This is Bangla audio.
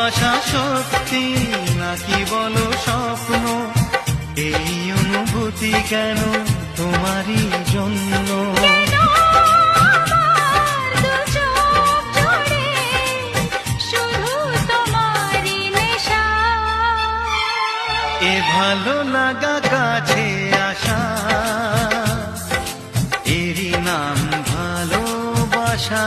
ভালোবাসা সত্যি নাকি বলো স্বপ্ন, এই অনুভূতি কেন তোমারই জন্য। এ ভালো লাগা কাছে আসা, এরই নাম ভালোবাসা।